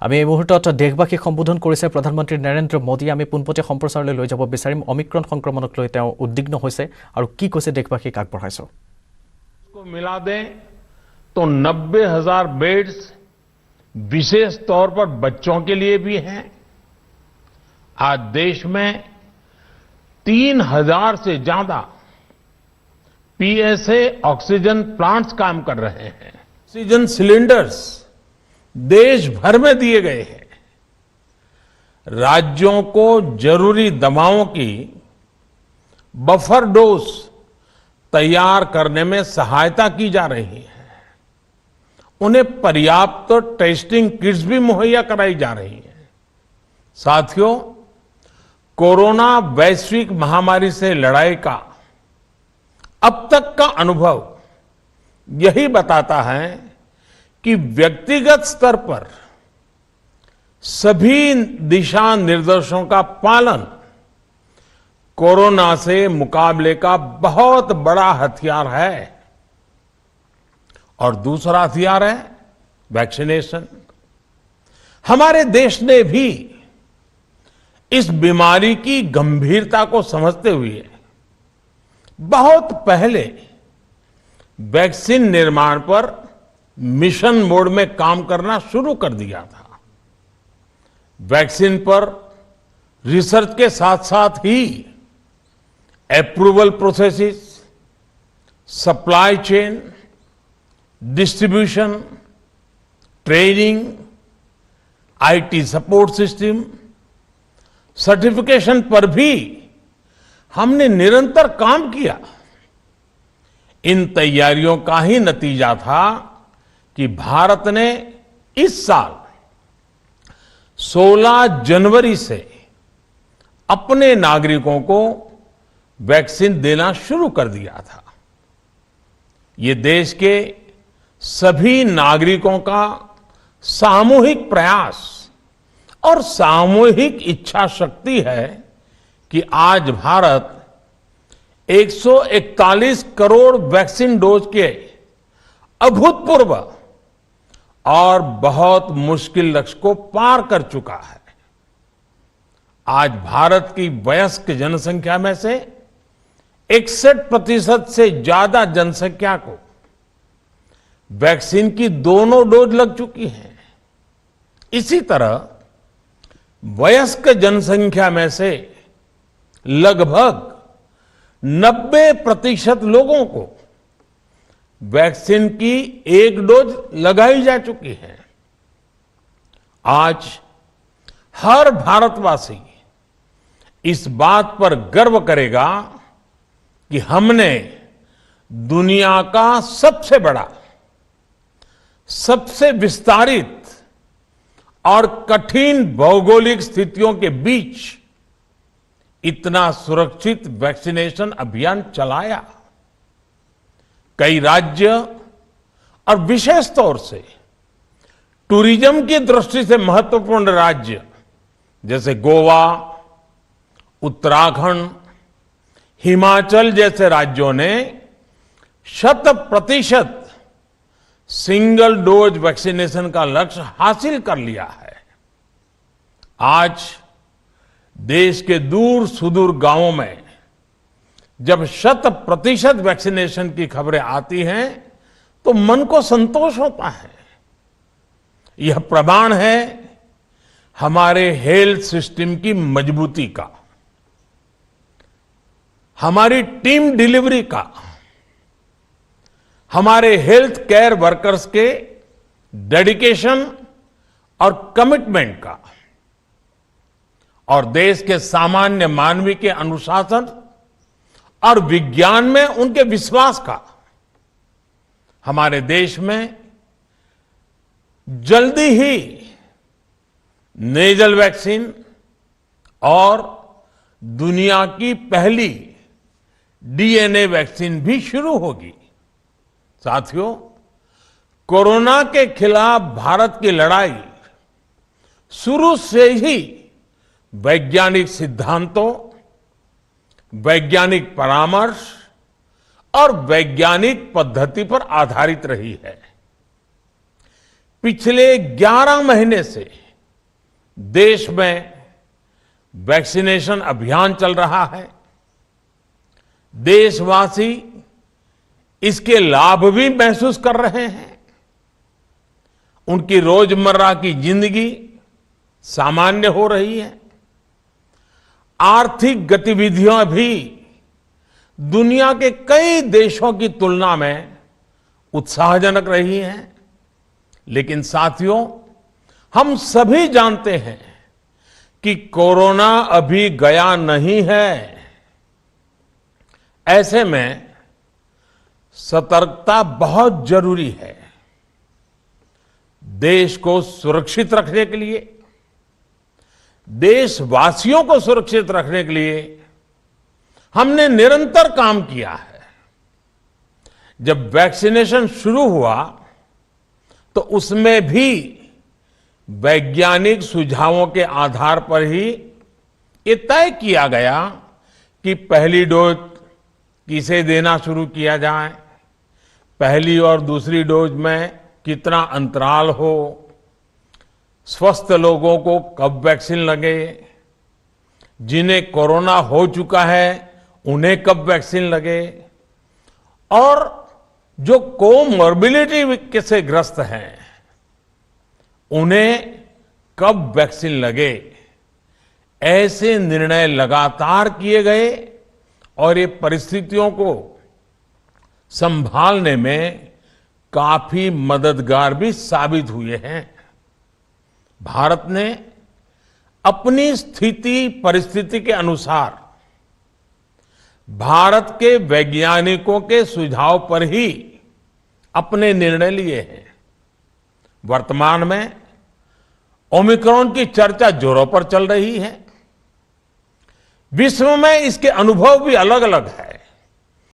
আমি এই মুহূৰ্তত দেশবাসীক সম্বোধন কৰিছে প্ৰধানমন্ত্ৰী নৰেন্দ্ৰ মোদী। আমি পোনপটীয়া সম্প্ৰচাৰলৈ লৈ যাব বিচাৰিম। অমিক্ৰণ সংক্ৰমণক লৈ তেওঁ উদ্বিগ্ন হৈছে আৰু কি কৈছে দেশবাসীক আগবঢ়াইছো। को मिला दें तो 90,000 बेड्स विशेष तौर पर बच्चों के लिए भी हैं। आज देश में 3,000 से ज्यादा पीएसए ऑक्सीजन प्लांट्स काम कर रहे हैं। ऑक्सीजन सिलेंडर्स देश भर में दिए गए हैं। राज्यों को जरूरी दवाओं की बफर डोज तैयार करने में सहायता की जा रही है। उन्हें पर्याप्त टेस्टिंग किट्स भी मुहैया कराई जा रही है। साथियों, कोरोना वैश्विक महामारी से लड़ाई का अब तक का अनुभव यही बताता है कि व्यक्तिगत स्तर पर सभी दिशा निर्देशों का पालन कोरोना से मुकाबले का बहुत बड़ा हथियार है। और दूसरा हथियार है वैक्सीनेशन। हमारे देश ने भी इस बीमारी की गंभीरता को समझते हुए बहुत पहले वैक्सीन निर्माण पर मिशन मोड में काम करना शुरू कर दिया था। वैक्सीन पर रिसर्च के साथ साथ ही approval processes, supply chain, distribution, training, IT support system, certification पर भी हमने निरंतर काम किया। इन तैयारियों का ही नतीजा था कि भारत ने इस साल 16 जनवरी से अपने नागरिकों को वैक्सीन देना शुरू कर दिया था। ये देश के सभी नागरिकों का सामूहिक प्रयास और सामूहिक इच्छा शक्ति है कि आज भारत 141 करोड़ वैक्सीन डोज के अभूतपूर्व और बहुत मुश्किल लक्ष्य को पार कर चुका है। आज भारत की वयस्क जनसंख्या में से 61% से ज्यादा जनसंख्या को वैक्सीन की दोनों डोज लग चुकी हैं। इसी तरह वयस्क जनसंख्या में से लगभग 90% लोगों को वैक्सीन की एक डोज लगाई जा चुकी है। आज हर भारतवासी इस बात पर गर्व करेगा कि हमने दुनिया का सबसे बड़ा, सबसे विस्तारित और कठिन भौगोलिक स्थितियों के बीच इतना सुरक्षित वैक्सीनेशन अभियान चलाया। कई राज्य और विशेष तौर से टूरिज्म की दृष्टि से महत्वपूर्ण राज्य जैसे गोवा, उत्तराखंड, हिमाचल जैसे राज्यों ने 100% सिंगल डोज वैक्सीनेशन का लक्ष्य हासिल कर लिया है। आज देश के दूर सुदूर गांवों में जब 100% वैक्सीनेशन की खबरें आती हैं तो मन को संतोष होता है। यह प्रमाण है हमारे हेल्थ सिस्टम की मजबूती का, हमारी टीम डिलीवरी का, हमारे हेल्थ केयर वर्कर्स के डेडिकेशन और कमिटमेंट का, और देश के सामान्य मानवी के अनुशासन और विज्ञान में उनके विश्वास का। हमारे देश में जल्दी ही नेजल वैक्सीन और दुनिया की पहली डीएनए वैक्सीन भी शुरू होगी। साथियों, कोरोना के खिलाफ भारत की लड़ाई शुरू से ही वैज्ञानिक सिद्धांतों, वैज्ञानिक परामर्श और वैज्ञानिक पद्धति पर आधारित रही है। पिछले 11 महीने से देश में वैक्सीनेशन अभियान चल रहा है। देशवासी इसके लाभ भी महसूस कर रहे हैं। उनकी रोजमर्रा की जिंदगी सामान्य हो रही है। आर्थिक गतिविधियां भी दुनिया के कई देशों की तुलना में उत्साहजनक रही हैं। लेकिन साथियों, हम सभी जानते हैं कि कोरोना अभी गया नहीं है। ऐसे में सतर्कता बहुत जरूरी है। देश को सुरक्षित रखने के लिए, देशवासियों को सुरक्षित रखने के लिए हमने निरंतर काम किया है। जब वैक्सीनेशन शुरू हुआ तो उसमें भी वैज्ञानिक सुझावों के आधार पर ही ये तय किया गया कि पहली डोज किसे देना शुरू किया जाए, पहली और दूसरी डोज में कितना अंतराल हो, स्वस्थ लोगों को कब वैक्सीन लगे, जिन्हें कोरोना हो चुका है उन्हें कब वैक्सीन लगे, और जो कोमॉर्बिडिटी से ग्रस्त हैं उन्हें कब वैक्सीन लगे। ऐसे निर्णय लगातार किए गए और ये परिस्थितियों को संभालने में काफी मददगार भी साबित हुए हैं। भारत ने अपनी स्थिति परिस्थिति के अनुसार भारत के वैज्ञानिकों के सुझाव पर ही अपने निर्णय लिए हैं। वर्तमान में ओमिक्रॉन की चर्चा जोरों पर चल रही है। विश्व में इसके अनुभव भी अलग अलग है।